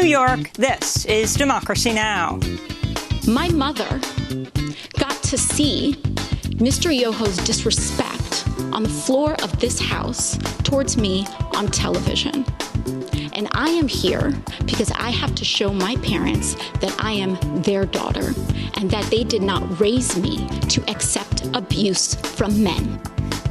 York, this is Democracy Now! My mother got to see Mr. Yoho's disrespect on the floor of this house towards me on television. And I am here because I have to show my parents that I am their daughter and that they did not raise me to accept abuse from men.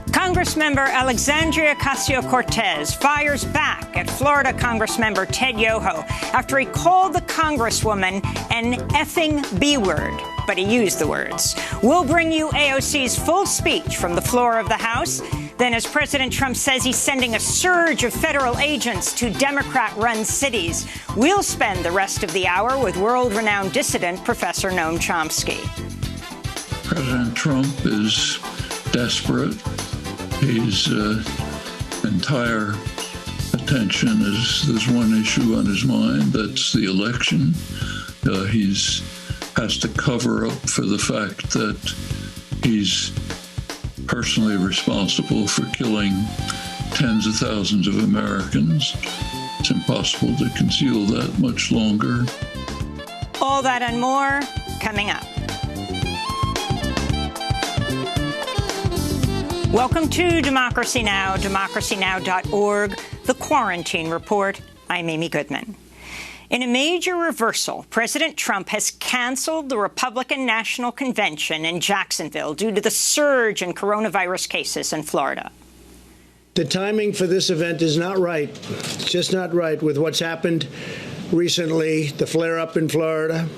Congressmember Alexandria Ocasio-Cortez fires back at Florida Congressmember Ted Yoho after he called the Congresswoman an effing B-word, but he used the words. We'll bring you AOC's full speech from the floor of the House. Then, as President Trump says he's sending a surge of federal agents to Democrat-run cities, we'll spend the rest of the hour with world-renowned dissident Professor Noam Chomsky. President Trump is desperate. His entire attention there's one issue on his mind, that's the election. He has to cover up for the fact that he's personally responsible for killing tens of thousands of Americans. It's impossible to conceal that much longer. All that and more coming up. Welcome to Democracy Now!, democracynow.org, The Quarantine Report. I'm Amy Goodman. In a major reversal, President Trump has canceled the Republican National Convention in Jacksonville due to the surge in coronavirus cases in Florida. The timing for this event is not right. It's just not right with what's happened recently, the flare-up in Florida.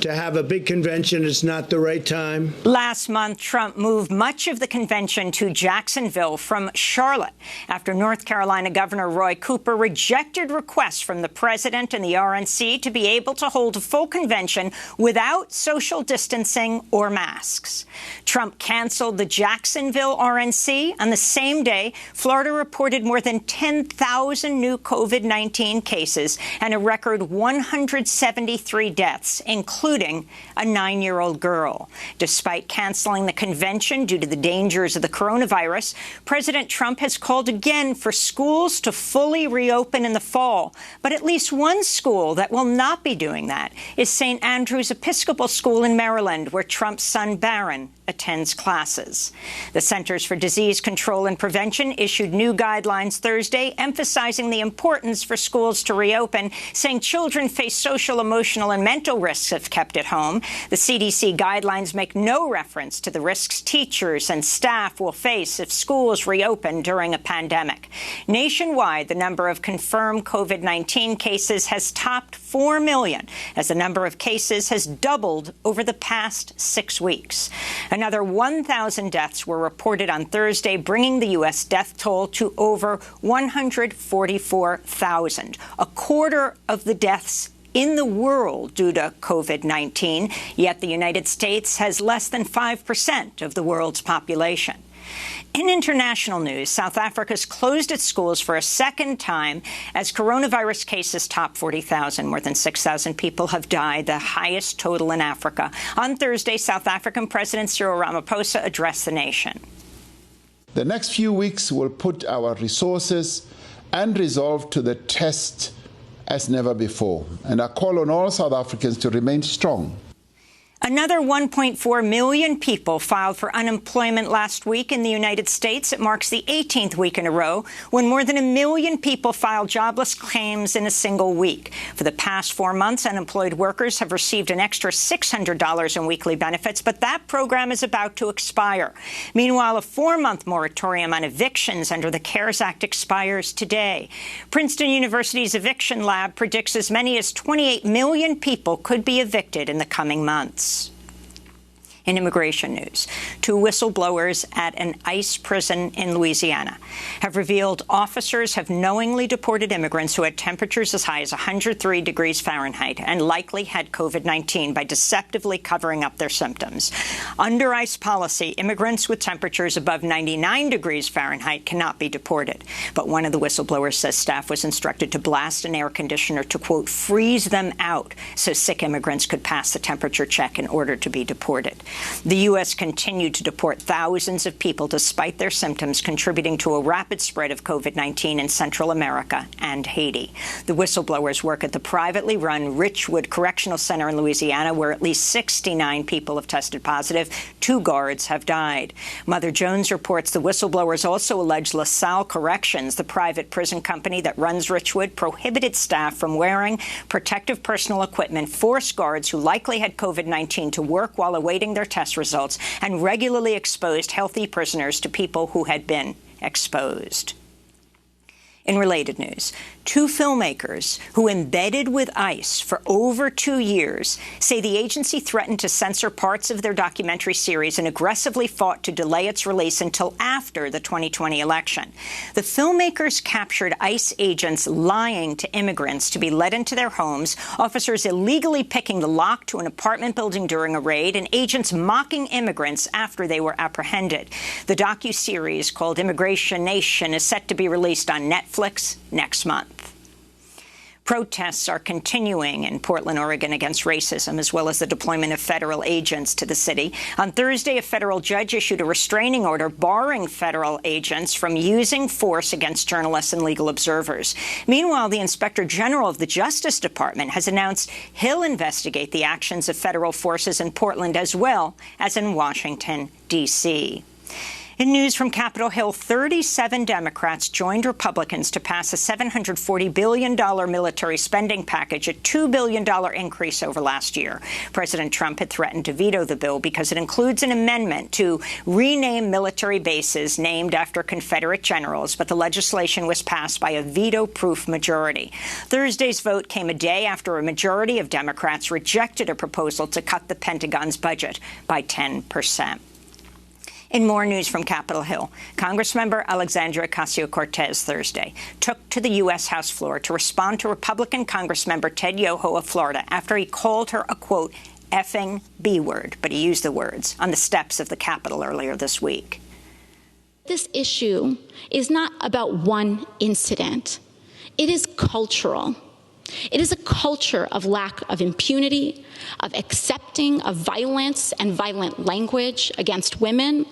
To have a big convention is not the right time. Last month, Trump moved much of the convention to Jacksonville from Charlotte after North Carolina Governor Roy Cooper rejected requests from the president and the RNC to be able to hold a full convention without social distancing or masks. Trump canceled the Jacksonville RNC. On the same day, Florida reported more than 10,000 new COVID-19 cases and a record 173 deaths, including a 9-year-old girl. Despite canceling the convention due to the dangers of the coronavirus, President Trump has called again for schools to fully reopen in the fall. But at least one school that will not be doing that is St. Andrew's Episcopal School in Maryland, where Trump's son Barron attends classes. The Centers for Disease Control and Prevention issued new guidelines Thursday, emphasizing the importance for schools to reopen, saying children face social, emotional, and mental risks if kept at home. The CDC guidelines make no reference to the risks teachers and staff will face if schools reopen during a pandemic. Nationwide, the number of confirmed COVID-19 cases has topped 4 million, as the number of cases has doubled over the past 6 weeks. Another 1,000 deaths were reported on Thursday, bringing the U.S. death toll to over 144,000, a quarter of the deaths in the world due to COVID-19, yet the United States has less than 5% of the world's population. In international news, South Africa's closed its schools for a second time as coronavirus cases top 40,000. More than 6,000 people have died, the highest total in Africa. On Thursday, South African President Cyril Ramaphosa addressed the nation. The next few weeks will put our resources and resolve to the test as never before. And I call on all South Africans to remain strong. Another 1.4 million people filed for unemployment last week in the United States. It marks the 18th week in a row when more than 1 million people filed jobless claims in a single week. For the past 4 months, unemployed workers have received an extra $600 in weekly benefits, but that program is about to expire. Meanwhile, a 4-month moratorium on evictions under the CARES Act expires today. Princeton University's eviction lab predicts as many as 28 million people could be evicted in the coming months. In immigration news, 2 whistleblowers at an ICE prison in Louisiana have revealed officers have knowingly deported immigrants who had temperatures as high as 103 degrees Fahrenheit and likely had COVID-19 by deceptively covering up their symptoms. Under ICE policy, immigrants with temperatures above 99 degrees Fahrenheit cannot be deported. But one of the whistleblowers says staff was instructed to blast an air conditioner to, quote, freeze them out so sick immigrants could pass the temperature check in order to be deported. The U.S. continued to deport thousands of people despite their symptoms, contributing to a rapid spread of COVID-19 in Central America and Haiti. The whistleblowers work at the privately run Richwood Correctional Center in Louisiana, where at least 69 people have tested positive. 2 guards have died. Mother Jones reports the whistleblowers also allege LaSalle Corrections, the private prison company that runs Richwood, prohibited staff from wearing protective personal equipment, forced guards who likely had COVID-19 to work while awaiting their test results, and regularly exposed healthy prisoners to people who had been exposed. In related news, 2 filmmakers who embedded with ICE for over 2 years say the agency threatened to censor parts of their documentary series and aggressively fought to delay its release until after the 2020 election. The filmmakers captured ICE agents lying to immigrants to be let into their homes, officers illegally picking the lock to an apartment building during a raid, and agents mocking immigrants after they were apprehended. The docuseries, called Immigration Nation, is set to be released on Netflix next month. Protests are continuing in Portland, Oregon against racism, as well as the deployment of federal agents to the city. On Thursday, a federal judge issued a restraining order barring federal agents from using force against journalists and legal observers. Meanwhile, the Inspector General of the Justice Department has announced he'll investigate the actions of federal forces in Portland as well as in Washington, D.C. In news from Capitol Hill, 37 Democrats joined Republicans to pass a $740 billion military spending package, a $2 billion increase over last year. President Trump had threatened to veto the bill because it includes an amendment to rename military bases named after Confederate generals, but the legislation was passed by a veto-proof majority. Thursday's vote came a day after a majority of Democrats rejected a proposal to cut the Pentagon's budget by 10%. In more news from Capitol Hill, Congressmember Alexandria Ocasio-Cortez Thursday took to the U.S. House floor to respond to Republican Congressmember Ted Yoho of Florida after he called her a, quote, effing B-word, but he used the words, on the steps of the Capitol earlier this week. This issue is not about one incident. It is cultural. It is a culture of lack of impunity, of accepting of violence and violent language against women,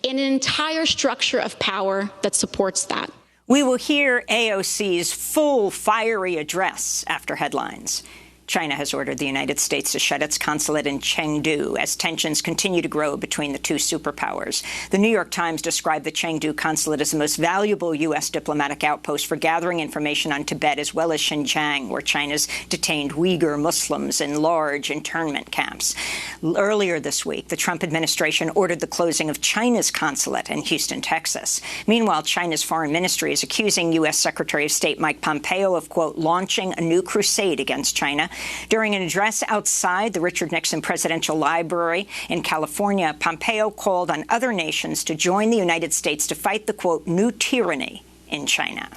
and an entire structure of power that supports that. We will hear AOC's full fiery address after headlines. China has ordered the United States to shut its consulate in Chengdu as tensions continue to grow between the 2 superpowers. The New York Times described the Chengdu consulate as the most valuable U.S. diplomatic outpost for gathering information on Tibet, as well as Xinjiang, where China's detained Uyghur Muslims in large internment camps. Earlier this week, the Trump administration ordered the closing of China's consulate in Houston, Texas. Meanwhile, China's foreign ministry is accusing U.S. Secretary of State Mike Pompeo of, quote, launching a new crusade against China. During an address outside the Richard Nixon Presidential Library in California, Pompeo called on other nations to join the United States to fight the, quote, new tyranny in China.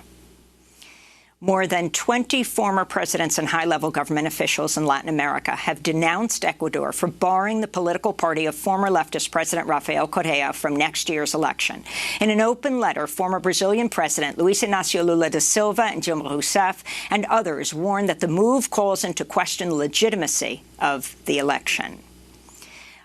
More than 20 former presidents and high-level government officials in Latin America have denounced Ecuador for barring the political party of former leftist President Rafael Correa from next year's election. In an open letter, former Brazilian President Luiz Inácio Lula da Silva and Dilma Rousseff and others warned that the move calls into question the legitimacy of the election.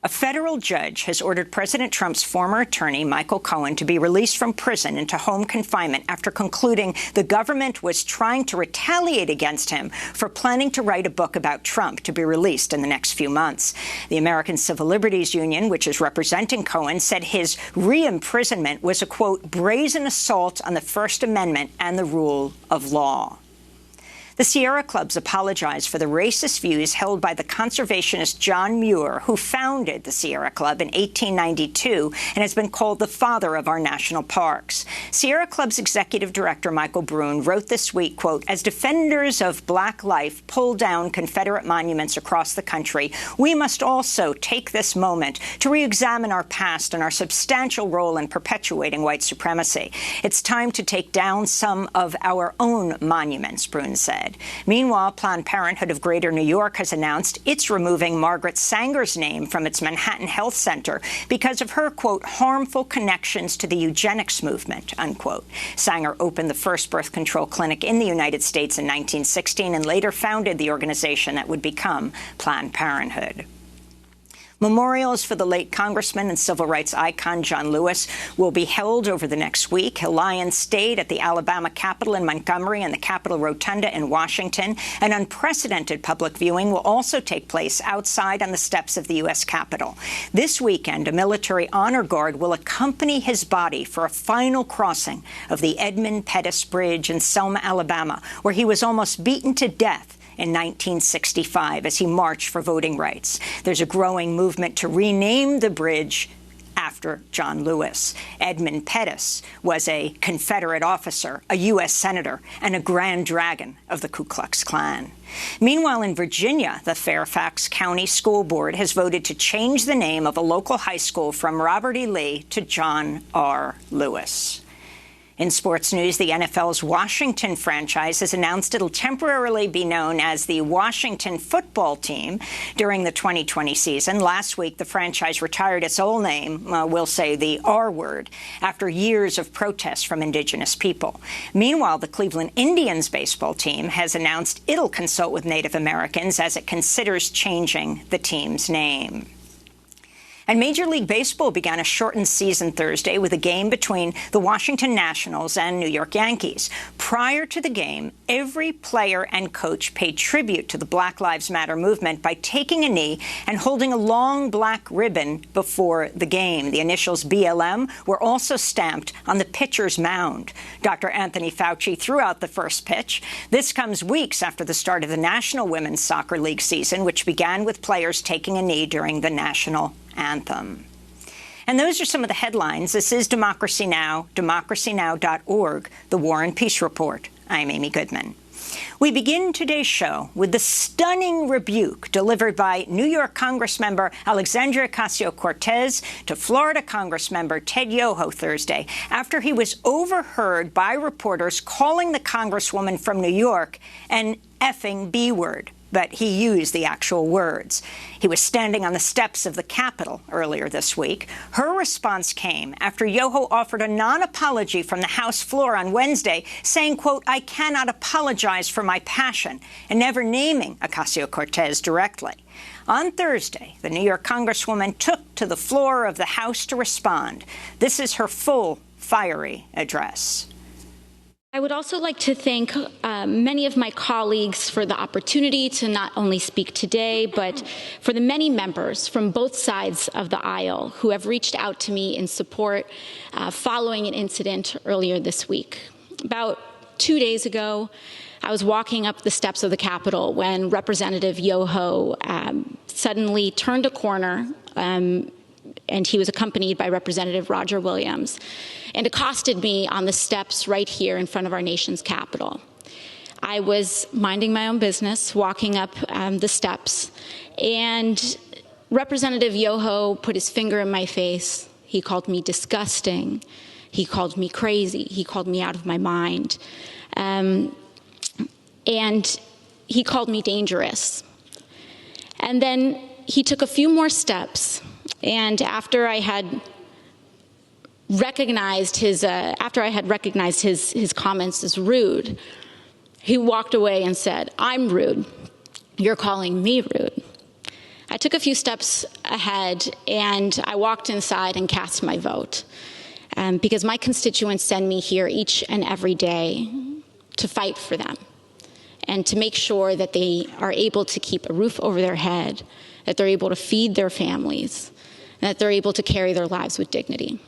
A federal judge has ordered President Trump's former attorney, Michael Cohen, to be released from prison into home confinement after concluding the government was trying to retaliate against him for planning to write a book about Trump to be released in the next few months. The American Civil Liberties Union, which is representing Cohen, said his re-imprisonment was a, quote, brazen assault on the First Amendment and the rule of law. The Sierra Clubs apologized for the racist views held by the conservationist John Muir, who founded the Sierra Club in 1892 and has been called the father of our national parks. Sierra Club's executive director, Michael Brune, wrote this week, quote, as defenders of black life pull down Confederate monuments across the country, we must also take this moment to re-examine our past and our substantial role in perpetuating white supremacy. It's time to take down some of our own monuments, Brune said. Meanwhile, Planned Parenthood of Greater New York has announced it's removing Margaret Sanger's name from its Manhattan Health Center because of her, quote, harmful connections to the eugenics movement, unquote. Sanger opened the first birth control clinic in the United States in 1916 and later founded the organization that would become Planned Parenthood. Memorials for the late congressman and civil rights icon John Lewis will be held over the next week. He'll lie in state at the Alabama Capitol in Montgomery and the Capitol Rotunda in Washington. An unprecedented public viewing will also take place outside on the steps of the U.S. Capitol. This weekend, a military honor guard will accompany his body for a final crossing of the Edmund Pettus Bridge in Selma, Alabama, where he was almost beaten to death in 1965 as he marched for voting rights. There's a growing movement to rename the bridge after John Lewis. Edmund Pettus was a Confederate officer, a U.S. senator, and a Grand Dragon of the Ku Klux Klan. Meanwhile, in Virginia, the Fairfax County School Board has voted to change the name of a local high school from Robert E. Lee to John R. Lewis. In sports news, the NFL's Washington franchise has announced it'll temporarily be known as the Washington Football Team during the 2020 season. Last week, the franchise retired its old name, we'll say the R word, after years of protests from indigenous people. Meanwhile, the Cleveland Indians baseball team has announced it'll consult with Native Americans as it considers changing the team's name. And Major League Baseball began a shortened season Thursday with a game between the Washington Nationals and New York Yankees. Prior to the game, every player and coach paid tribute to the Black Lives Matter movement by taking a knee and holding a long black ribbon before the game. The initials BLM were also stamped on the pitcher's mound. Dr. Anthony Fauci threw out the first pitch. This comes weeks after the start of the National Women's Soccer League season, which began with players taking a knee during the national anthem. And those are some of the headlines. This is Democracy Now!, democracynow.org, The War and Peace Report. I'm Amy Goodman. We begin today's show with the stunning rebuke delivered by New York Congressmember Alexandria Ocasio-Cortez to Florida Congressmember Ted Yoho Thursday after he was overheard by reporters calling the Congresswoman from New York an effing B-word. But he used the actual words. He was standing on the steps of the Capitol earlier this week. Her response came after Yoho offered a non-apology from the House floor on Wednesday, saying, quote, "I cannot apologize for my passion," and never naming Ocasio-Cortez directly. On Thursday, the New York Congresswoman took to the floor of the House to respond. This is her full, fiery address. I would also like to thank many of my colleagues for the opportunity to not only speak today, but for the many members from both sides of the aisle who have reached out to me in support following an incident earlier this week. About 2 days ago, I was walking up the steps of the Capitol when Representative Yoho suddenly turned a corner, and he was accompanied by Representative Roger Williams, and accosted me on the steps right here in front of our nation's Capitol. I was minding my own business, walking up the steps, and Representative Yoho put his finger in my face. He called me disgusting. He called me crazy. He called me out of my mind. And he called me dangerous. And then he took a few more steps, and after I had recognized his comments as rude, he walked away and said, "I'm rude. You're calling me rude." I took a few steps ahead, and I walked inside and cast my vote, because my constituents send me here each and every day to fight for them and to make sure that they are able to keep a roof over their head, that they're able to feed their families, and that they're able to carry their lives with dignity.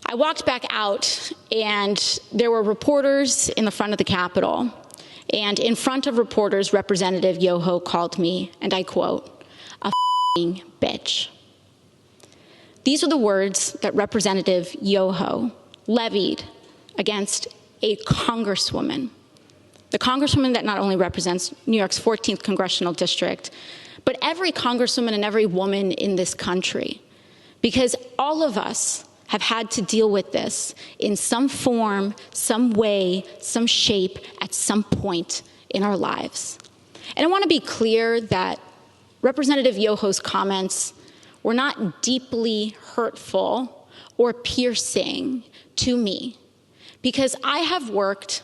I walked back out, and there were reporters in the front of the Capitol. And in front of reporters, Representative Yoho called me, and I quote, "a f***ing bitch." These are the words that Representative Yoho levied against a congresswoman, the congresswoman that not only represents New York's 14th congressional district, but every congresswoman and every woman in this country, because all of us have had to deal with this in some form, some way, some shape, at some point in our lives. And I want to be clear that Representative Yoho's comments were not deeply hurtful or piercing to me, because I have worked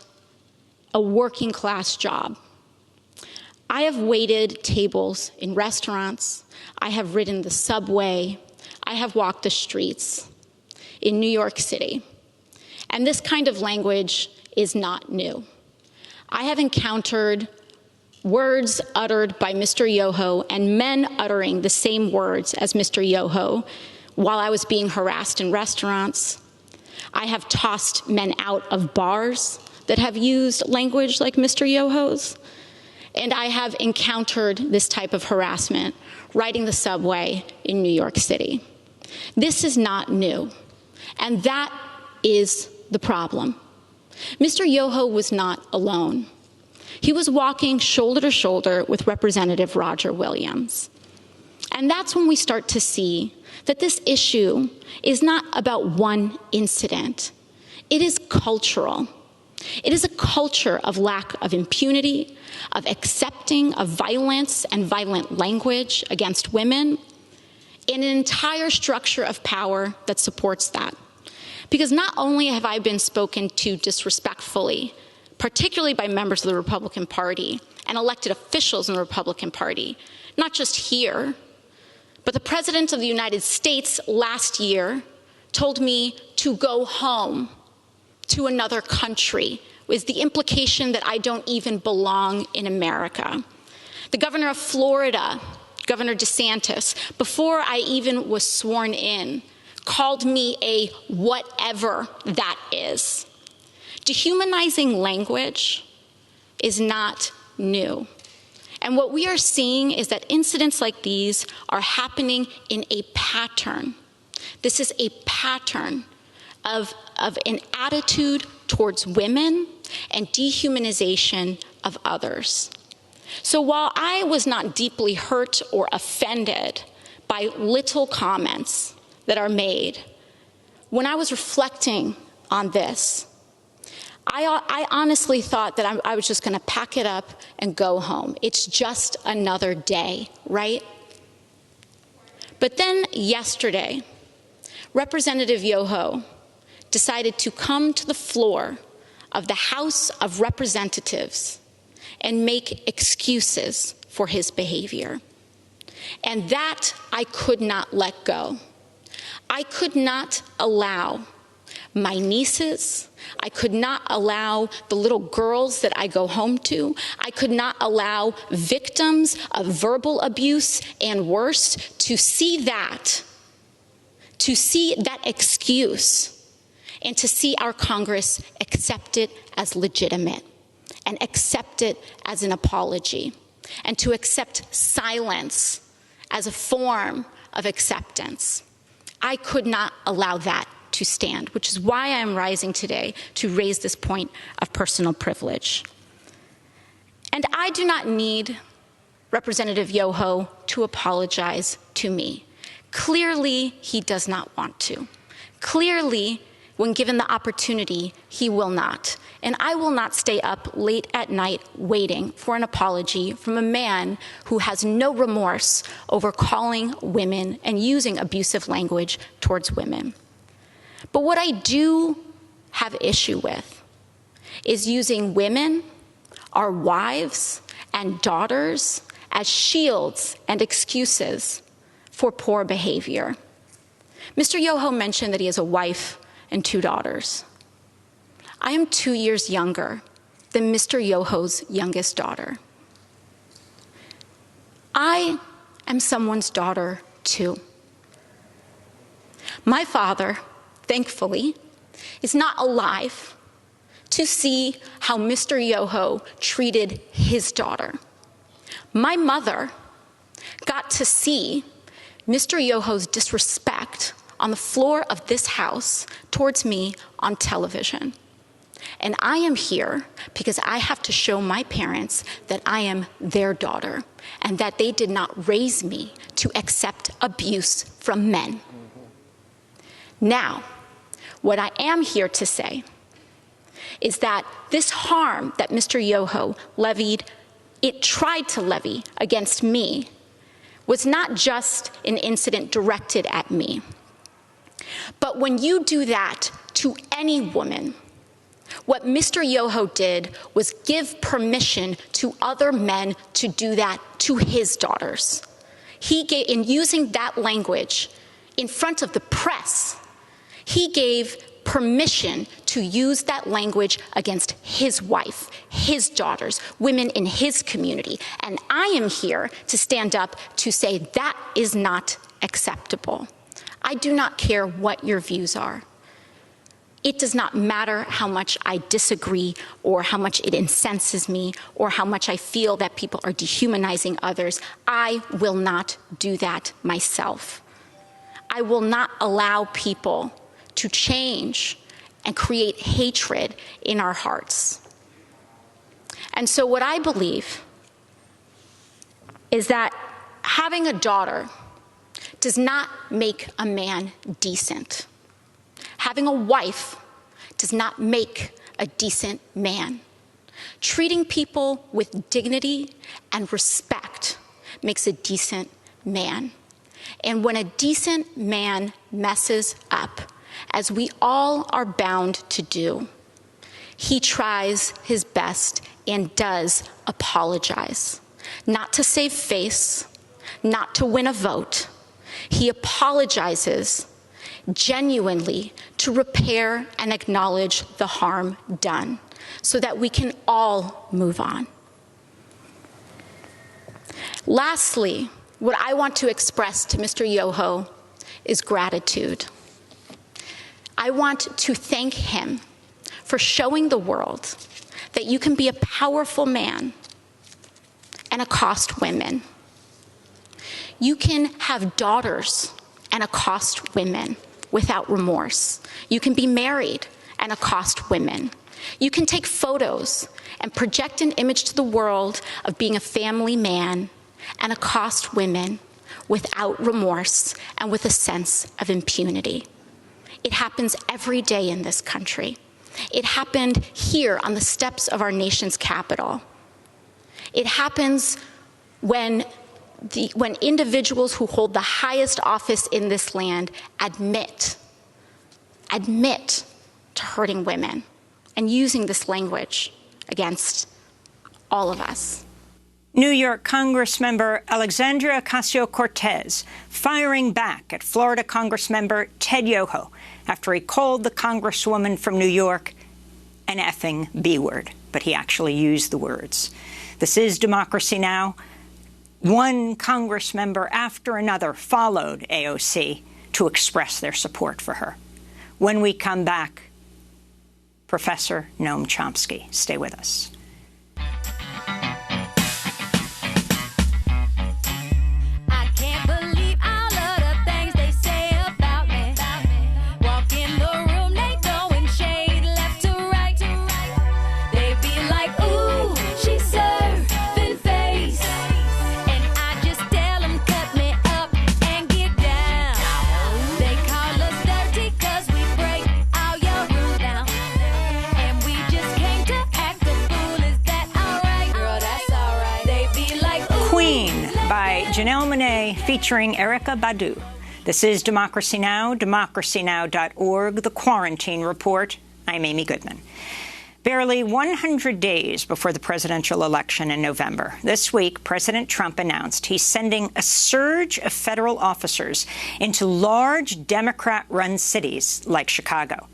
a working class job. I have waited tables in restaurants. I have ridden the subway. I have walked the streets in New York City. And this kind of language is not new. I have encountered words uttered by Mr. Yoho and men uttering the same words as Mr. Yoho while I was being harassed in restaurants. I have tossed men out of bars that have used language like Mr. Yoho's. And I have encountered this type of harassment riding the subway in New York City. This is not new, and that is the problem. Mr. Yoho was not alone. He was walking shoulder to shoulder with Representative Roger Williams. And that's when we start to see that this issue is not about one incident. It is cultural. It is a culture of lack of impunity, of accepting of violence and violent language against women, and an entire structure of power that supports that. Because not only have I been spoken to disrespectfully, particularly by members of the Republican Party and elected officials in the Republican Party, not just here, but the President of the United States last year told me to go home to another country, with the implication that I don't even belong in America. The governor of Florida, Governor DeSantis, before I even was sworn in, called me a whatever that is. Dehumanizing language is not new. And what we are seeing is that incidents like these are happening in a pattern. This is a pattern of an attitude towards women and dehumanization of others. So while I was not deeply hurt or offended by little comments that are made, when I was reflecting on this, I honestly thought that I was just going to pack it up and go home. It's just another day, right? But then yesterday, Representative Yoho decided to come to the floor of the House of Representatives and make excuses for his behavior. And that I could not let go. I could not allow my nieces, I could not allow the little girls that I go home to, I could not allow victims of verbal abuse and worse to see that excuse, and to see our Congress accept it as legitimate and accept it as an apology, and to accept silence as a form of acceptance. I could not allow that to stand, which is why I'm rising today to raise this point of personal privilege. And I do not need Representative Yoho to apologize to me. Clearly, he does not want to. Clearly, when given the opportunity, he will not. And I will not stay up late at night waiting for an apology from a man who has no remorse over calling women and using abusive language towards women. But what I do have issue with is using women, our wives and daughters, as shields and excuses for poor behavior. Mr. Yoho mentioned that he has a wife and 2 daughters. I am 2 years younger than Mr. Yoho's youngest daughter. I am someone's daughter too. My father, thankfully, is not alive to see how Mr. Yoho treated his daughter. My mother got to see Mr. Yoho's disrespect on the floor of this house towards me on television. And I am here because I have to show my parents that I am their daughter and that they did not raise me to accept abuse from men. Now, what I am here to say is that this harm that Mr. Yoho tried to levy against me was not just an incident directed at me. But when you do that to any woman, What Mr. Yoho did was give permission to other men to do that to his daughters. He gave, in using that language in front of the press, he gave permission to use that language against his wife, his daughters, women in his community. And I am here to stand up to say that is not acceptable. I do not care what your views are. It does not matter how much I disagree or how much it incenses me or how much I feel that people are dehumanizing others. I will not do that myself. I will not allow people to change and create hatred in our hearts. And so what I believe is that having a daughter does not make a man decent. Having a wife does not make a decent man. Treating people with dignity and respect makes a decent man. And when a decent man messes up, as we all are bound to do, he tries his best and does apologize. Not to save face, not to win a vote. He apologizes genuinely to repair and acknowledge the harm done so that we can all move on. Lastly, what I want to express to Mr. Yoho is gratitude. I want to thank him for showing the world that you can be a powerful man and accost women. You can have daughters and accost women without remorse. You can be married and accost women. You can take photos and project an image to the world of being a family man and accost women without remorse and with a sense of impunity. It happens every day in this country. It happened here on the steps of our nation's capital. It happens when individuals who hold the highest office in this land admit to hurting women and using this language against all of us. New York Congressmember Alexandria Ocasio-Cortez firing back at Florida Congressmember Ted Yoho after he called the Congresswoman from New York an effing B-word, but he actually used the words. This is Democracy Now! One Congress member after another followed AOC to express their support for her. When we come back, Professor Noam Chomsky. Stay with us. Janelle Monáe featuring Erykah Badu. This is Democracy Now!, democracynow.org, The Quarantine Report. I'm Amy Goodman. Barely 100 days before the presidential election in November, this week, President Trump announced he's sending a surge of federal officers into large Democrat-run cities like Chicago.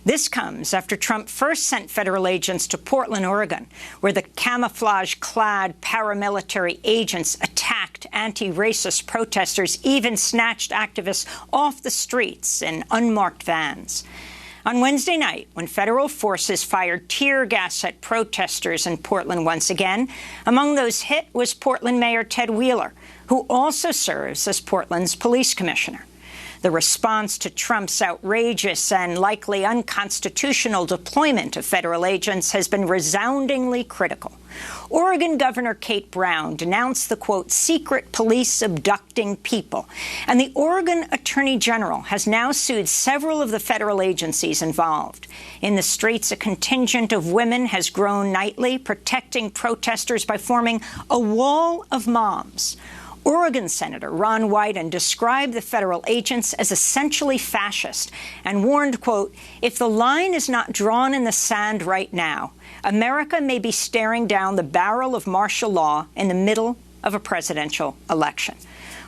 This comes after Trump first sent federal agents to Portland, Oregon, where the camouflage-clad paramilitary agents attacked anti-racist protesters, even snatched activists off the streets in unmarked vans. On Wednesday night, when federal forces fired tear gas at protesters in Portland once again, among those hit was Portland Mayor Ted Wheeler, who also serves as Portland's police commissioner. The response to Trump's outrageous and likely unconstitutional deployment of federal agents has been resoundingly critical. Oregon Governor Kate Brown denounced the, quote, secret police abducting people. And the Oregon Attorney General has now sued several of the federal agencies involved. In the streets, a contingent of women has grown nightly, protecting protesters by forming a wall of moms. Oregon Senator Ron Wyden described the federal agents as essentially fascist and warned, quote, "If the line is not drawn in the sand right now, America may be staring down the barrel of martial law in the middle of a presidential election."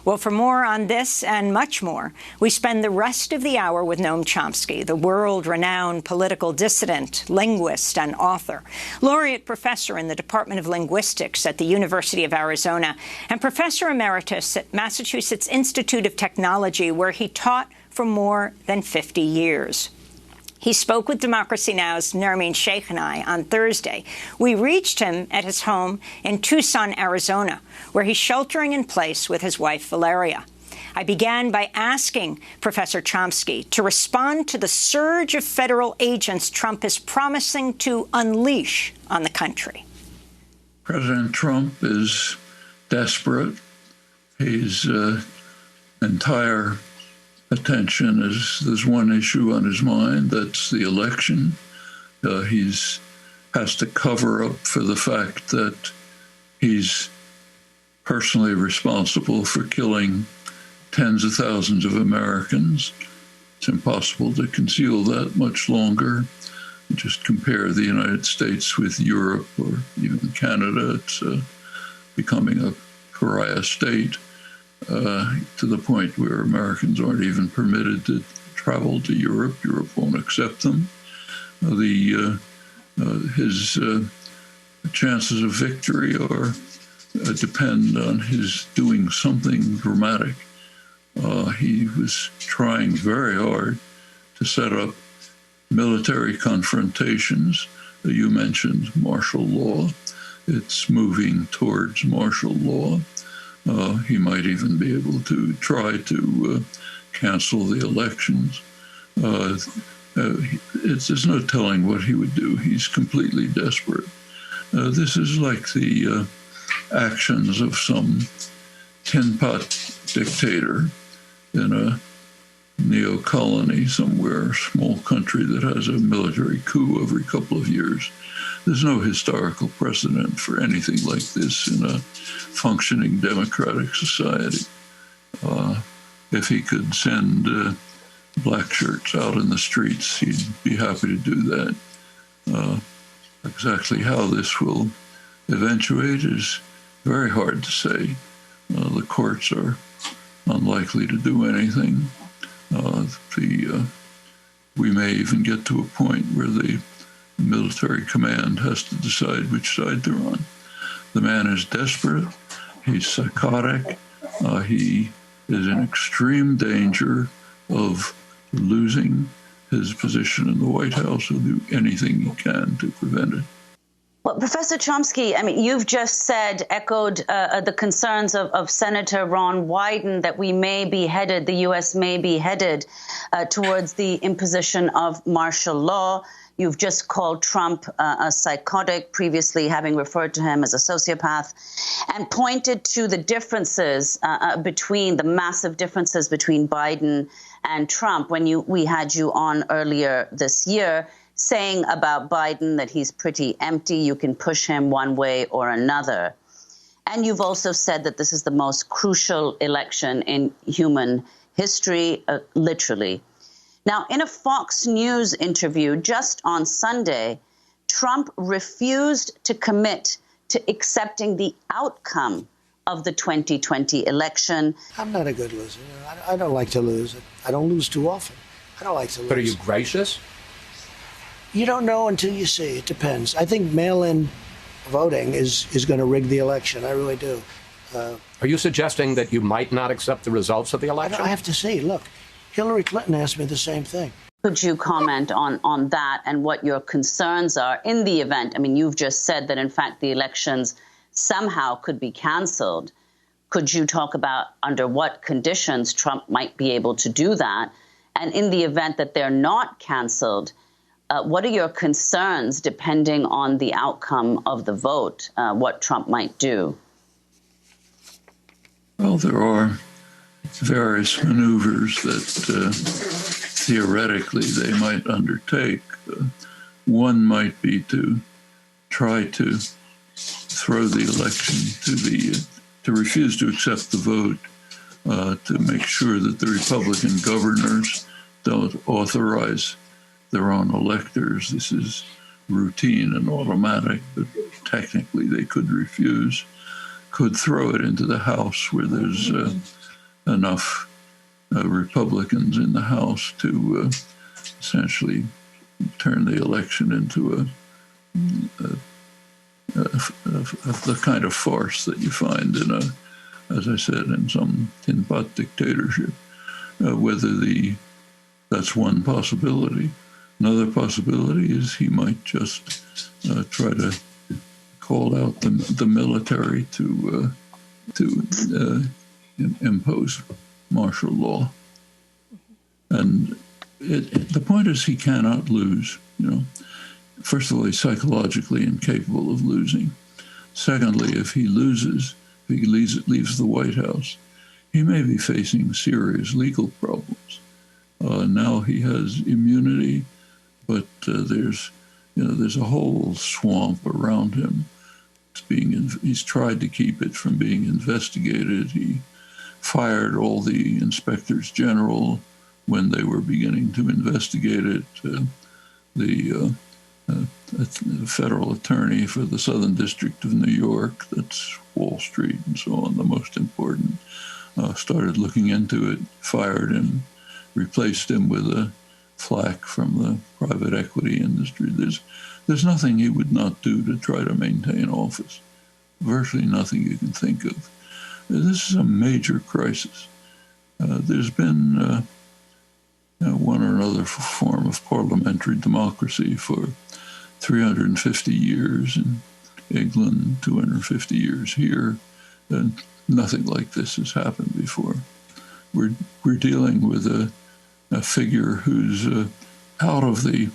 Well, for more on this and much more, we spend the rest of the hour with Noam Chomsky, the world-renowned political dissident, linguist, and author, laureate professor in the Department of Linguistics at the University of Arizona, and professor emeritus at Massachusetts Institute of Technology, where he taught for more than 50 years. He spoke with Democracy Now!'s Nermeen Sheikh and I on Thursday. We reached him at his home in Tucson, Arizona, where he's sheltering in place with his wife, Valeria. I began by asking Professor Chomsky to respond to the surge of federal agents Trump is promising to unleash on the country. President Trump is desperate. His entire attention is there's one issue on his mind, that's the election. He has to cover up for the fact that he's personally responsible for killing tens of thousands of Americans. It's impossible to conceal that much longer. Just compare the United States with Europe or even Canada. It's becoming a pariah state. To the point where Americans aren't even permitted to travel to Europe. Europe won't accept them. His chances of victory depend on his doing something dramatic. He was trying very hard to set up military confrontations. You mentioned martial law. It's moving towards martial law. He might even be able to try to cancel the elections. There's no telling what he would do. He's completely desperate. This is like the actions of some tin pot dictator in a neo-colony somewhere, a small country that has a military coup every couple of years. There's no historical precedent for anything like this in a functioning democratic society. If he could send black shirts out in the streets, he'd be happy to do that. Exactly how this will eventuate is very hard to say. The courts are unlikely to do anything. We may even get to a point where the military command has to decide which side they're on. The man is desperate. He's psychotic. He is in extreme danger of losing his position in the White House. He'll do anything he can to prevent it. Well, Professor Chomsky, I mean, you've just echoed the concerns of Senator Ron Wyden that the U.S. may be headed towards the imposition of martial law. You've just called Trump a psychotic, previously having referred to him as a sociopath, and pointed to the differences the massive differences between Biden and Trump when we had you on earlier this year, saying about Biden that he's pretty empty, you can push him one way or another. And you've also said that this is the most crucial election in human history, literally. Now, in a Fox News interview just on Sunday, Trump refused to commit to accepting the outcome of the 2020 election. I'm not a good loser. I don't like to lose. I don't lose too often. I don't like to lose. But are you gracious? You don't know until you see. It depends. I think mail-in voting is going to rig the election. I really do. Are you suggesting that you might not accept the results of the election? I have to see. Look, Hillary Clinton asked me the same thing. Could you comment on that and what your concerns are in the event? I mean, you've just said that, in fact, the elections somehow could be canceled. Could you talk about under what conditions Trump might be able to do that? And in the event that they're not canceled, what are your concerns depending on the outcome of the vote, what Trump might do? Well, there are various maneuvers that theoretically they might undertake. One might be to try to throw the election to the to refuse to accept the vote, to make sure that the Republican governors don't authorize their own electors. This is routine and automatic, but technically they could refuse, could throw it into the House where there's enough Republicans in the House to essentially turn the election into the kind of farce that you find in as I said, in some tin pot dictatorship. That's one possibility. Another possibility is he might just try to call out the military to impose martial law. And the point is he cannot lose. First of all, he's psychologically incapable of losing. Secondly, if he loses, if he leaves the White House, he may be facing serious legal problems. Now he has immunity, but there's a whole swamp around him. He's tried to keep it from being investigated. He fired all the inspectors general when they were beginning to investigate it. The federal attorney for the Southern District of New York, that's Wall Street and so on, the most important, started looking into it, fired him, replaced him with a flack from the private equity industry. There's nothing he would not do to try to maintain office. Virtually nothing you can think of. This is a major crisis. There's been one or another form of parliamentary democracy for 350 years in England, 250 years here, and nothing like this has happened before. We're dealing with a figure who's out of the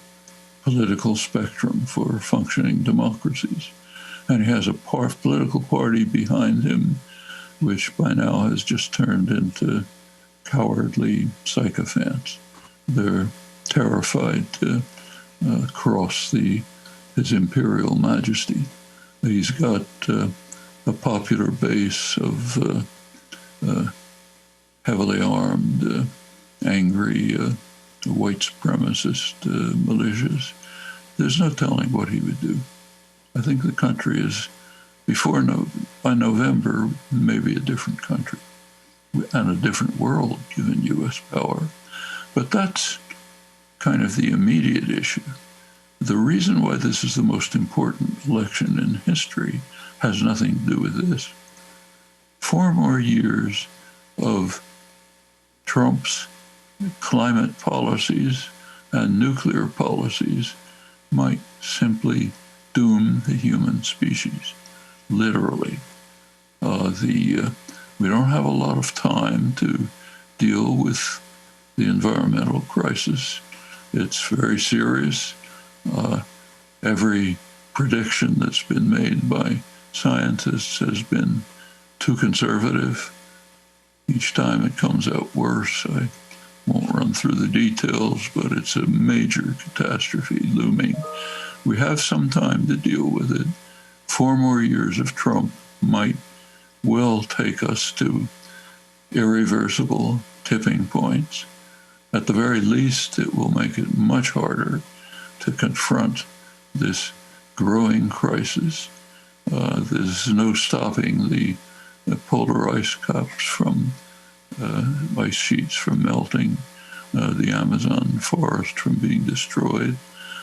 political spectrum for functioning democracies, and he has a political party behind him, which by now has just turned into cowardly sycophants. They're terrified to cross his imperial majesty. He's got a popular base of heavily armed, angry white supremacist militias. There's no telling what he would do. I think the country is, by November, maybe a different country and a different world given U.S. power. But that's kind of the immediate issue. The reason why this is the most important election in history has nothing to do with this. 4 more years of Trump's climate policies and nuclear policies might simply doom the human species, literally. We don't have a lot of time to deal with the environmental crisis. It's very serious. Every prediction that's been made by scientists has been too conservative. Each time it comes out worse. I won't run through the details, but it's a major catastrophe looming. We have some time to deal with it. 4 more years of Trump might well take us to irreversible tipping points. At the very least, it will make it much harder to confront this growing crisis. There's no stopping the polar ice caps from ice sheets from melting, the Amazon forest from being destroyed.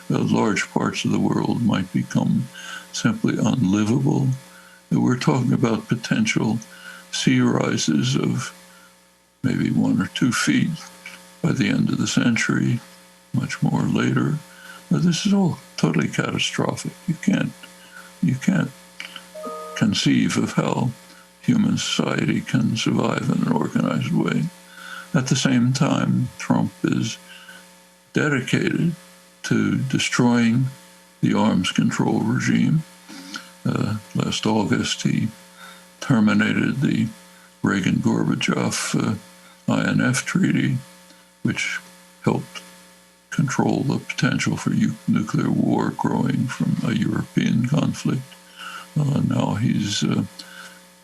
Large parts of the world might become simply unlivable. We're talking about potential sea rises of maybe 1 or 2 feet by the end of the century, much more later. This is all totally catastrophic. You can't conceive of how human society can survive in an organized way. At the same time, Trump is dedicated to destroying the arms control regime. Last August, he terminated the Reagan-Gorbachev INF treaty, which helped control the potential for nuclear war growing from a European conflict. Now he's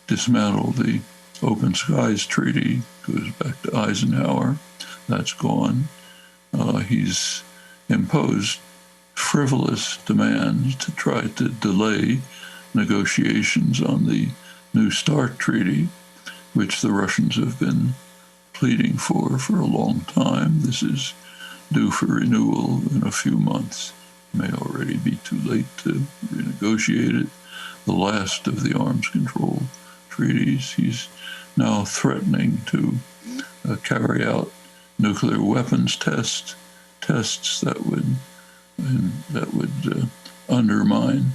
dismantle the Open Skies Treaty, goes back to Eisenhower. That's gone. He's imposed frivolous demands to try to delay negotiations on the New START treaty, which the Russians have been pleading for a long time. This is due for renewal in a few months. It may already be too late to renegotiate it. The last of the arms control treaties. He's now threatening to carry out nuclear weapons tests that would undermine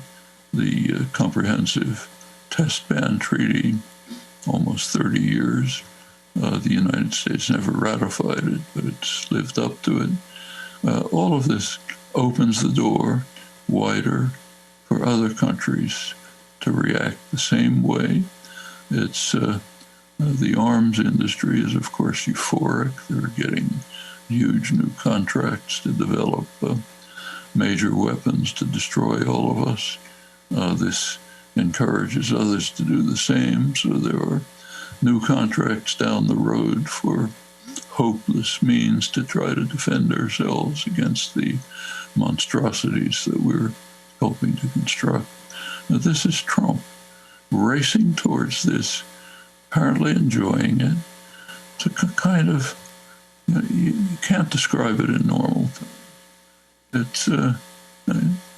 the comprehensive test ban treaty. Almost 30 years. The United States never ratified it, but it's lived up to it. All of this opens the door wider for other countries to react the same way. It's the arms industry is, of course, euphoric. They're getting huge new contracts to develop major weapons to destroy all of us. This encourages others to do the same, so there are new contracts down the road for hopeless means to try to defend ourselves against the monstrosities that we're helping to construct. Now, this is Trump racing towards this, apparently enjoying it. It's a kind of, you can't describe it in normal terms. It's the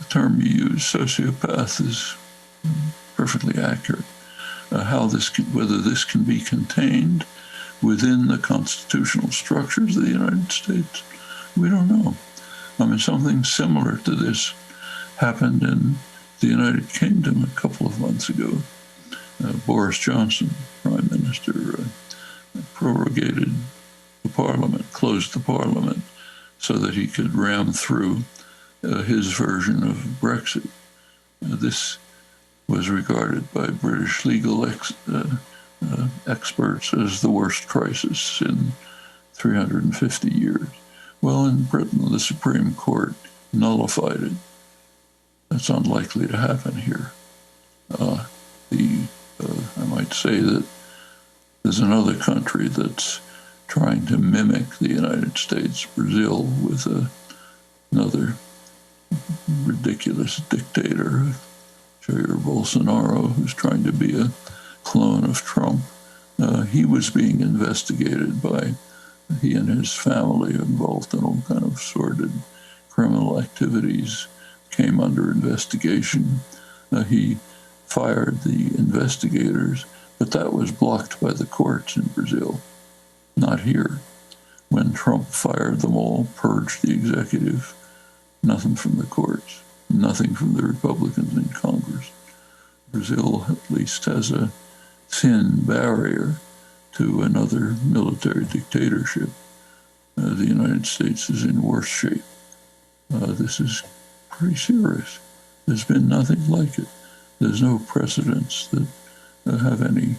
term you use, sociopath, is perfectly accurate. Whether this can be contained within the constitutional structures of the United States, we don't know. I mean, something similar to this happened in the United Kingdom a couple of months ago. Boris Johnson, Prime Minister, prorogated the Parliament, closed the Parliament, so that he could ram through his version of Brexit. This was regarded by British legal experts as the worst crisis in 350 years. Well, in Britain, the Supreme Court nullified it. That's unlikely to happen here. I might say that there's another country that's trying to mimic the United States, Brazil, with another ridiculous dictator, Jair Bolsonaro, who's trying to be a clone of Trump. He was being investigated by, he and his family involved in all kind of sordid criminal activities, came under investigation. He fired the investigators, but that was blocked by the courts in Brazil, not here. When Trump fired them all, purged the executive, nothing from the courts, nothing from the Republicans in Congress. Brazil at least has a thin barrier to another military dictatorship. The United States is in worse shape. This is pretty serious. There's been nothing like it. There's no precedents that have any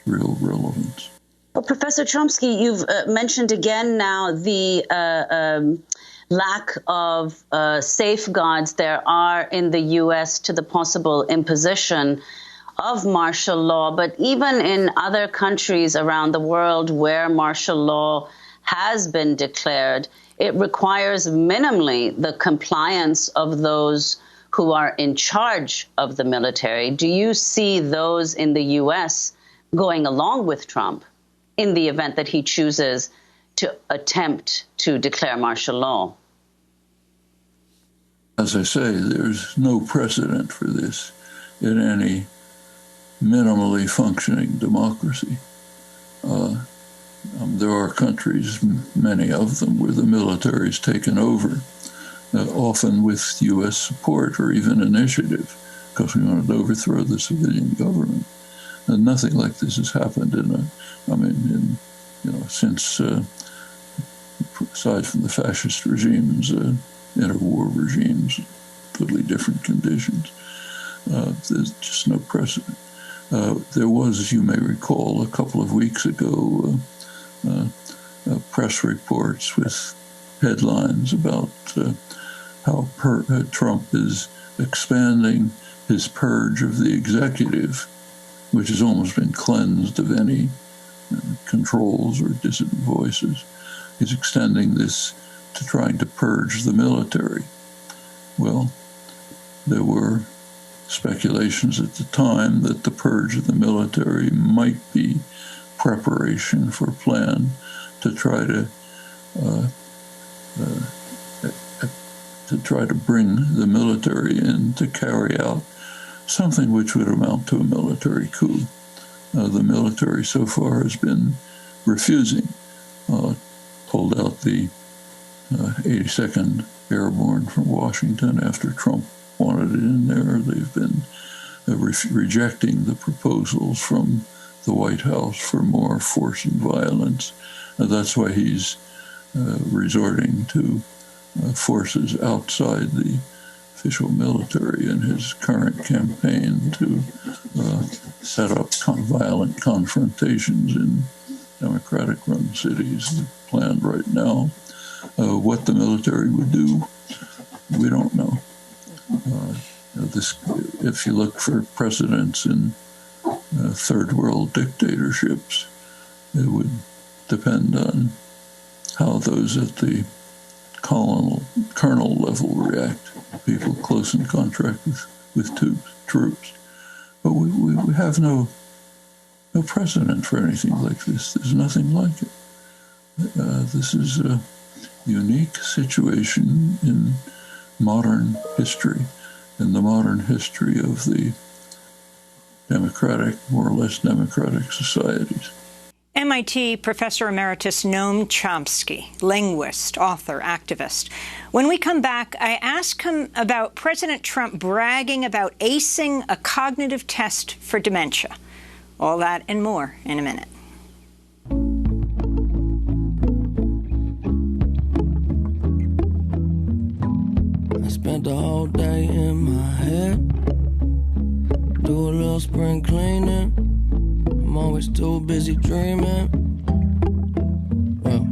real relevance. Well, Professor Chomsky, you've mentioned again now the lack of safeguards there are in the U.S. to the possible imposition of martial law. But even in other countries around the world where martial law has been declared, it requires minimally the compliance of those who are in charge of the military. Do you see those in the U.S. going along with Trump in the event that he chooses to attempt to declare martial law? As I say, there's no precedent for this in any minimally functioning democracy. There are countries, many of them, where the military is taken over, often with U.S. support or even initiative, because we wanted to overthrow the civilian government. And nothing like this has happened since, aside from the fascist regimes, interwar regimes, totally different conditions. There's just no precedent. There was, as you may recall, a couple of weeks ago, press reports with headlines about how Trump is expanding his purge of the executive which has almost been cleansed of any controls or dissident voices, is extending this to trying to purge the military. Well, there were speculations at the time that the purge of the military might be preparation for a plan to try to bring the military in to carry out something which would amount to a military coup. The military so far has been refusing, pulled out the 82nd Airborne from Washington after Trump wanted it in there. They've been rejecting the proposals from the White House for more force and violence. That's why he's resorting to forces outside the official military in his current campaign to set up violent confrontations in Democratic-run cities planned right now. What the military would do, we don't know. If you look for precedents in third world dictatorships, it would depend on how those at the colonel level react, people close in contact with troops. But we have no precedent for anything like this. There's nothing like it. This is a unique situation in modern history, in the modern history of the democratic, more or less democratic societies. MIT Professor Emeritus Noam Chomsky, linguist, author, activist. When we come back, I ask him about President Trump bragging about acing a cognitive test for dementia. All that and more in a minute. I spent the whole day in my head. Do a little spring cleaning. I'm always too busy dreaming. Well,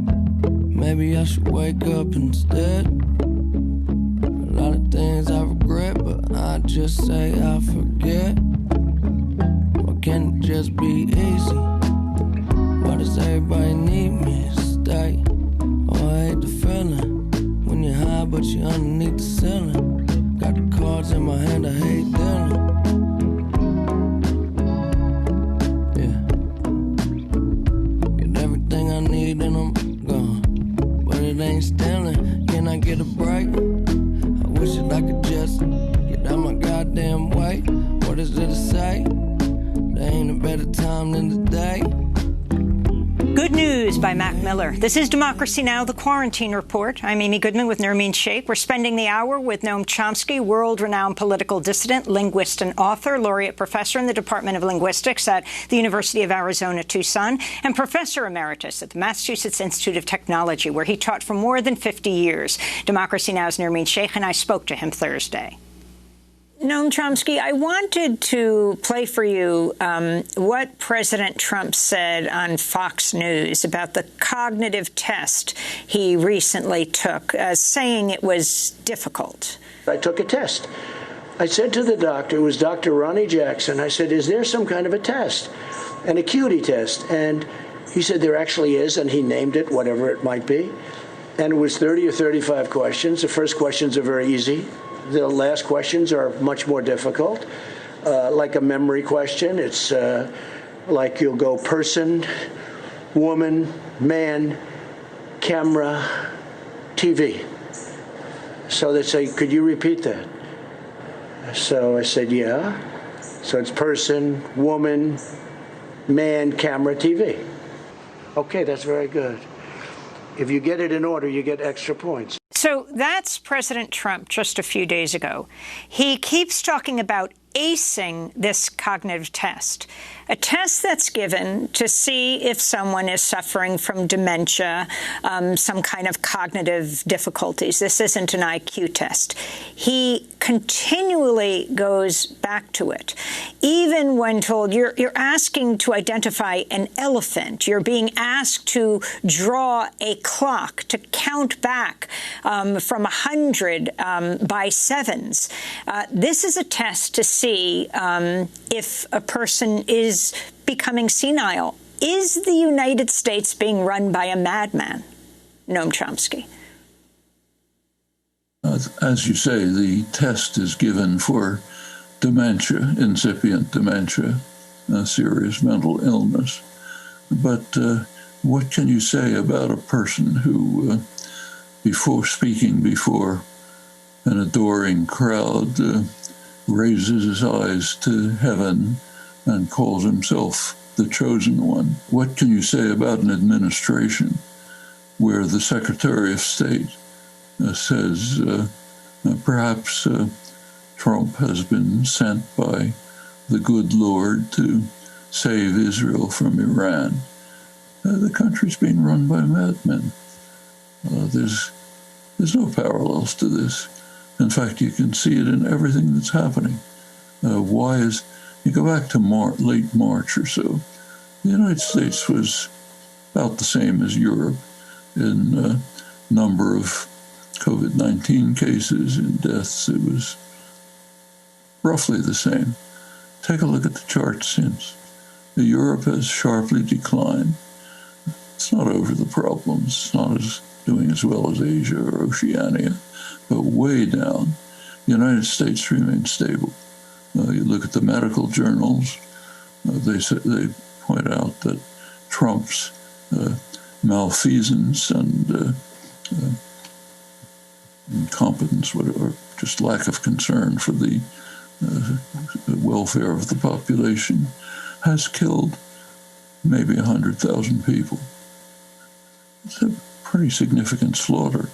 maybe I should wake up instead. A lot of things I regret, but I just say I forget. Why can't it just be easy? Why does everybody need me to stay? Oh, I hate the feeling when you're high but you're underneath the ceiling. Got the cards in my hand, I hate dealing. And I'm gone, but it ain't stealing. Can I get a break? I wish that I could just get out my goddamn way. What is there to say? There ain't a better time than today. Good news by Mac Miller. This is Democracy Now!, the Quarantine Report. I'm Amy Goodman with Nermeen Sheikh. We're spending the hour with Noam Chomsky, world-renowned political dissident, linguist and author, laureate professor in the Department of Linguistics at the University of Arizona, Tucson, and professor emeritus at the Massachusetts Institute of Technology, where he taught for more than 50 years. Democracy Now!'s Nermeen Sheikh and I spoke to him Thursday. Noam Chomsky, I wanted to play for you what President Trump said on Fox News about the cognitive test he recently took, saying it was difficult. I took a test. I said to the doctor, it was Dr. Ronnie Jackson, I said, is there some kind of a test, an acuity test? And he said there actually is, and he named it, whatever it might be. And it was 30 or 35 questions. The first questions are very easy. The last questions are much more difficult, like a memory question. It's like you'll go person, woman, man, camera, TV. So they say, could you repeat that? So I said, yeah. So it's person, woman, man, camera, TV. Okay, that's very good. If you get it in order, you get extra points. So that's President Trump just a few days ago. He keeps talking about acing this cognitive test, a test that's given to see if someone is suffering from dementia, some kind of cognitive difficulties. This isn't an IQ test. He continually goes back to it. Even when told, you're asking to identify an elephant, you're being asked to draw a clock, to count back from 100 by sevens. This is a test to see if a person is becoming senile. Is the United States being run by a madman, Noam Chomsky? As you say, the test is given for dementia, incipient dementia, a serious mental illness. But what can you say about a person who, before speaking before an adoring crowd, raises his eyes to heaven and calls himself the chosen one? What can you say about an administration where the Secretary of State says perhaps Trump has been sent by the good Lord to save Israel from Iran? The country's being run by madmen. There's no parallels to this. In fact, you can see it in everything that's happening. You go back to late March or so, the United States was about the same as Europe in number of COVID-19 cases and deaths. It was roughly the same. Take a look at the chart since. Europe has sharply declined. It's not over the problems. It's not doing as well as Asia or Oceania, but way down. The United States remains stable. You look at the medical journals, they point out that Trump's malfeasance and incompetence, or just lack of concern for the welfare of the population, has killed maybe 100,000 people. It's a pretty significant slaughter.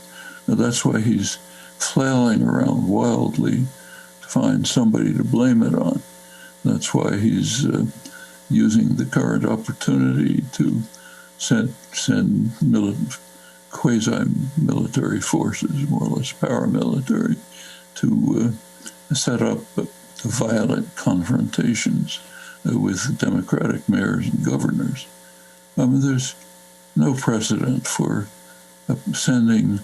Now, that's why he's flailing around wildly to find somebody to blame it on. That's why he's using the current opportunity to send quasi-military forces, more or less paramilitary, to set up violent confrontations with Democratic mayors and governors. I mean, there's no precedent for sending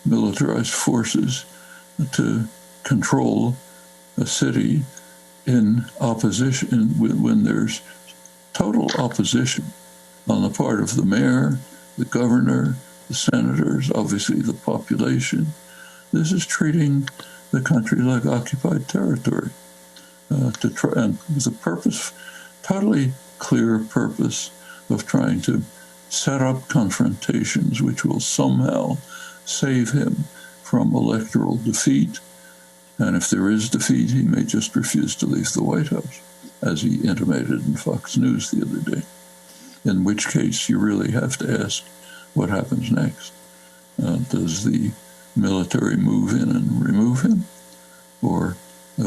militarized forces to control a city in opposition, when there's total opposition on the part of the mayor, the governor, the senators, obviously the population. This is treating the country like occupied territory, and with a purpose, totally clear purpose of trying to set up confrontations which will somehow save him from electoral defeat. And if there is defeat, he may just refuse to leave the White House, as he intimated in Fox News the other day, in which case you really have to ask what happens next. Does the military move in and remove him? Or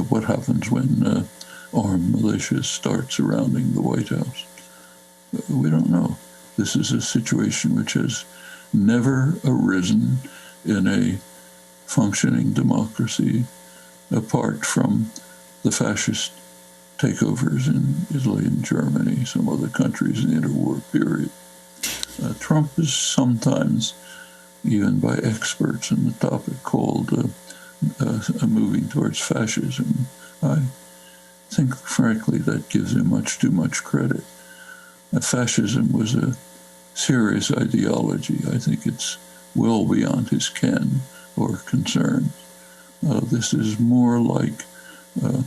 what happens when armed militias start surrounding the White House? We don't know. This is a situation which has never arisen in a functioning democracy apart from the fascist takeovers in Italy and Germany, some other countries in the interwar period. Trump is sometimes, even by experts on the topic, called moving towards fascism. I think, frankly, that gives him much too much credit. Fascism was a serious ideology. I think it's well beyond his ken or concern. This is more like a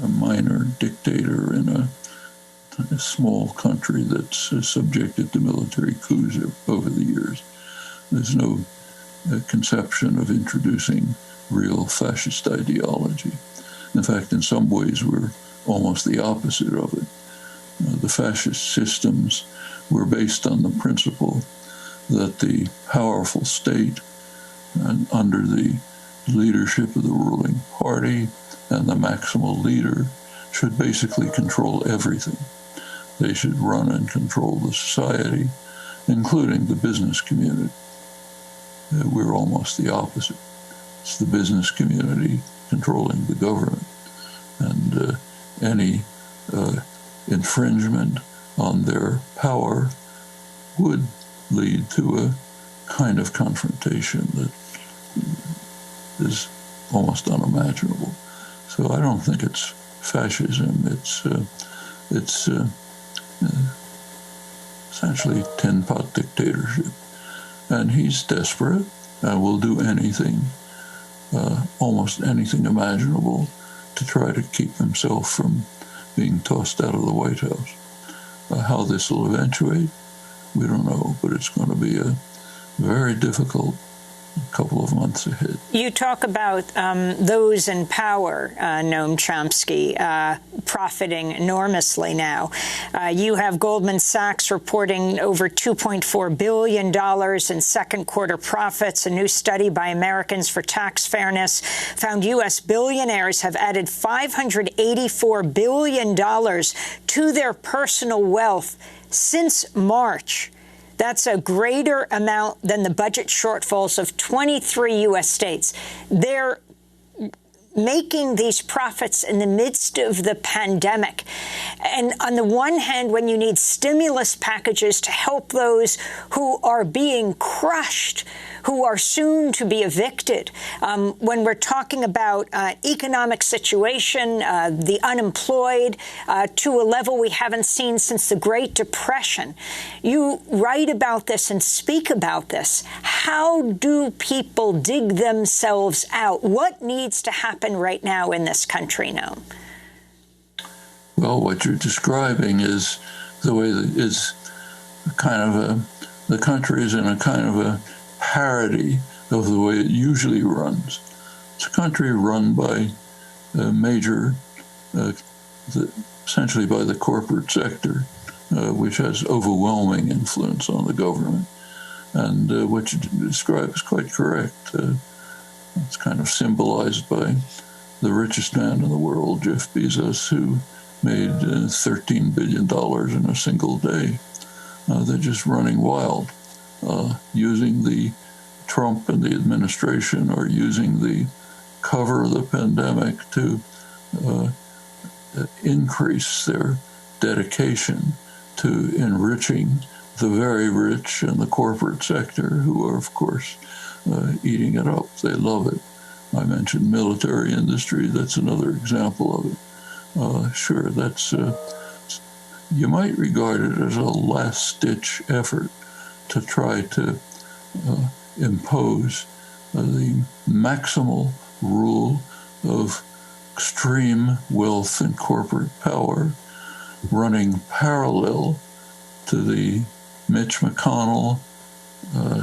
minor dictator in a small country that's subjected to military coups over the years. There's no conception of introducing real fascist ideology. In fact, in some ways, we're almost the opposite of it. The fascist systems were based on the principle that the powerful state, and under the leadership of the ruling party and the maximal leader, should basically control everything. They should run and control the society, including the business community. We're almost the opposite. It's the business community controlling the government, and any infringement on their power would lead to a kind of confrontation that is almost unimaginable. So I don't think it's fascism. It's essentially tin pot dictatorship. And he's desperate and will do anything, almost anything imaginable, to try to keep himself from being tossed out of the White House. How this will eventuate, we don't know, but it's going to be a very difficult couple of months ahead. You talk about those in power, Noam Chomsky, profiting enormously now. You have Goldman Sachs reporting over $2.4 billion in second quarter profits. A new study by Americans for Tax Fairness found U.S. billionaires have added $584 billion to their personal wealth since March. That's a greater amount than the budget shortfalls of 23 U.S. states. They're making these profits in the midst of the pandemic. And on the one hand, when you need stimulus packages to help those who are being crushed, who are soon to be evicted, when we're talking about economic situation, the unemployed, to a level we haven't seen since the Great Depression. You write about this and speak about this. How do people dig themselves out? What needs to happen right now in this country, Noam? Well, what you're describing is the way that it's kind of the country is in a kind of a parody of the way it usually runs. It's a country run by essentially by the corporate sector, which has overwhelming influence on the government. And what you describe is quite correct. It's kind of symbolized by the richest man in the world, Jeff Bezos, who made $13 billion in a single day. They're just running wild. Using the Trump and the administration are using the cover of the pandemic to increase their dedication to enriching the very rich and the corporate sector, who are, of course, eating it up. They love it. I mentioned military industry. That's another example of it. Sure, that's you might regard it as a last-ditch effort to try to impose the maximal rule of extreme wealth and corporate power, running parallel to the Mitch McConnell,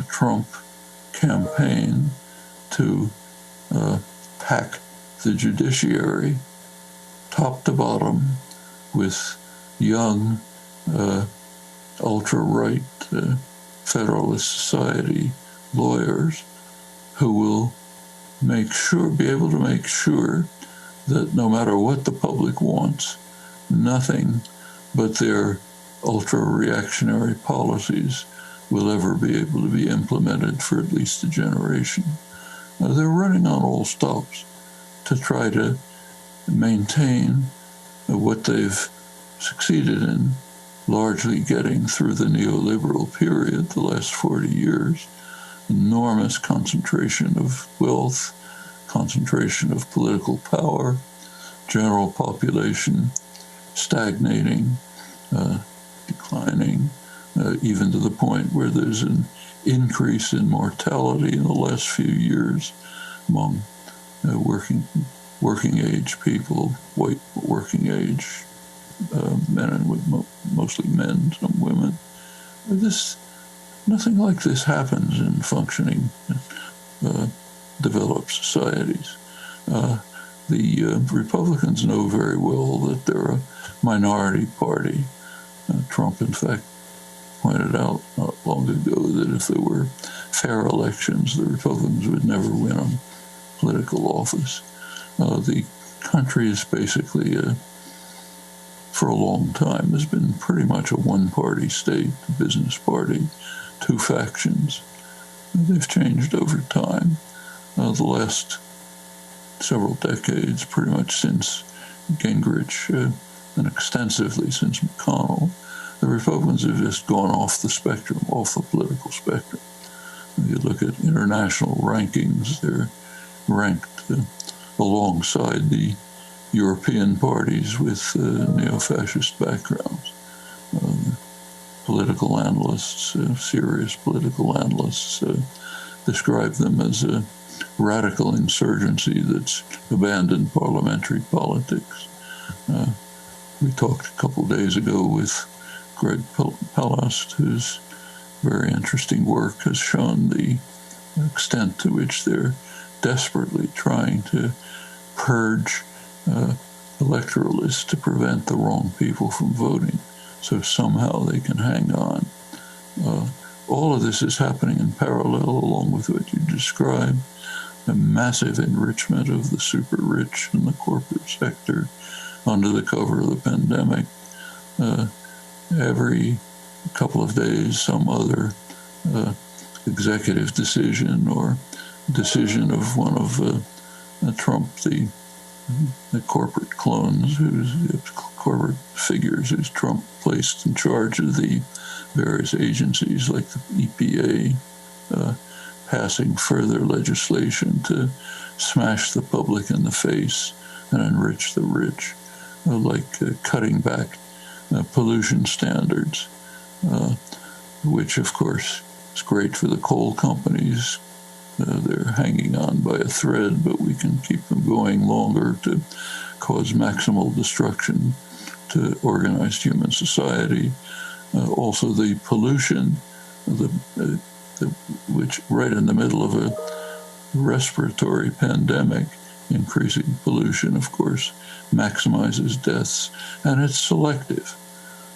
Trump campaign to pack the judiciary top to bottom with young, ultra-right Federalist Society lawyers who will be able to make sure that no matter what the public wants, nothing but their ultra-reactionary policies will ever be able to be implemented for at least a generation. They're running on all stops to try to maintain what they've succeeded in largely getting through the neoliberal period, the last 40 years. Enormous concentration of wealth, concentration of political power, general population stagnating, declining, even to the point where there's an increase in mortality in the last few years among working age people, white working age men and mostly men, some women. Nothing like this happens in functioning developed societies. The Republicans know very well that they're a minority party. Trump, in fact, pointed out not long ago that if there were fair elections, the Republicans would never win a political office. The country is basically, for a long time, has been pretty much a one-party state, a business party, two factions. They've changed over time. The last several decades, pretty much since Gingrich, and extensively since McConnell, the Republicans have just gone off the spectrum, off the political spectrum. If you look at international rankings, they're ranked alongside the European parties with neo-fascist backgrounds. Political analysts, serious political analysts, describe them as a radical insurgency that's abandoned parliamentary politics. We talked a couple days ago with Greg Palast, whose very interesting work has shown the extent to which they're desperately trying to purge electoralists to prevent the wrong people from voting, so somehow they can hang on. All of this is happening in parallel along with what you described, a massive enrichment of the super rich in the corporate sector under the cover of the pandemic. Every couple of days, some other executive decision or decision of one of Trump, the corporate clones, corporate figures who's Trump placed in charge of the various agencies like the EPA, passing further legislation to smash the public in the face and enrich the rich, like cutting back pollution standards, which of course is great for the coal companies. They're hanging on by a thread, but we can keep them going longer to cause maximal destruction to organized human society. Also, the pollution, which right in the middle of a respiratory pandemic, increasing pollution, of course, maximizes deaths, and it's selective.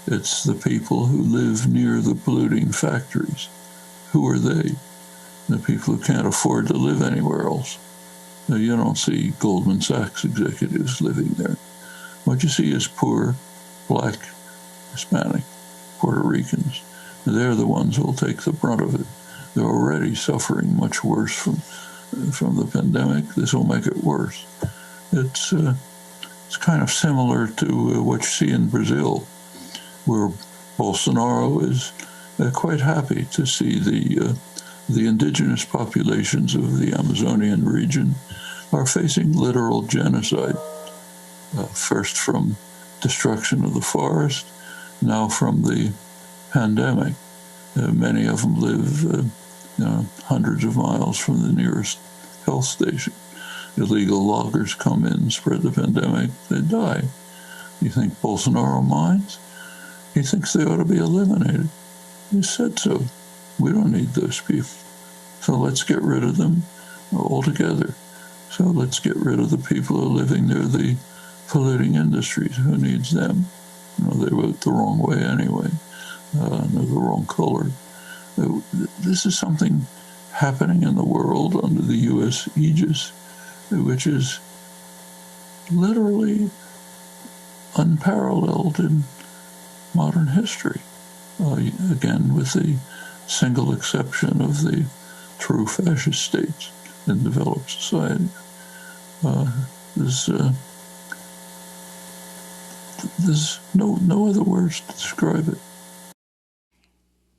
It's the people who live near the polluting factories. Who are they? The people who can't afford to live anywhere else. Now, you don't see Goldman Sachs executives living there. What you see is poor, black, Hispanic, Puerto Ricans. They're the ones who will take the brunt of it. They're already suffering much worse from the pandemic. This will make it worse. It's kind of similar to what you see in Brazil, where Bolsonaro is quite happy to see the indigenous populations of the Amazonian region are facing literal genocide, first from destruction of the forest, now from the pandemic. Many of them live hundreds of miles from the nearest health station. Illegal loggers come in, spread the pandemic, they die. You think Bolsonaro minds? He thinks they ought to be eliminated. He said so. We don't need those people. So let's get rid of them altogether. So let's get rid of the people who are living near the polluting industries. Who needs them? They vote the wrong way anyway. They're the wrong color. This is something happening in the world under the U.S. aegis, which is literally unparalleled in modern history. Again, with the single exception of the true fascist states in developed society. There's no other words to describe it.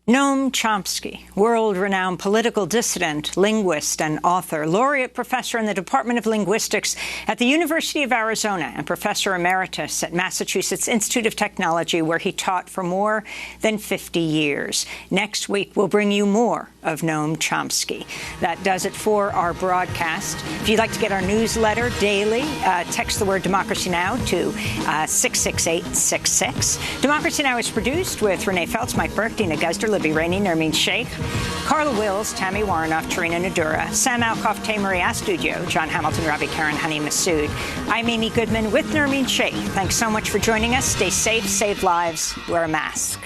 Noam Chomsky, world-renowned political dissident, linguist, and author, laureate professor in the Department of Linguistics at the University of Arizona and professor emeritus at Massachusetts Institute of Technology, where he taught for more than 50 years. Next week, we'll bring you more of Noam Chomsky. That does it for our broadcast. If you'd like to get our newsletter daily, text the word Democracy Now! To 66866. Democracy Now! Is produced with Renee Feltz, Mike Burke, Dina Guzder, Libby Rainey, Nermeen Sheikh, Carla Wills, Tammy Warnoff, Tarina Nadura, Sam Alcoff, Tamarie Astudio, John Hamilton, Ravi Karen, Honey Massoud. I'm Amy Goodman with Nermeen Sheikh. Thanks so much for joining us. Stay safe, save lives, wear a mask.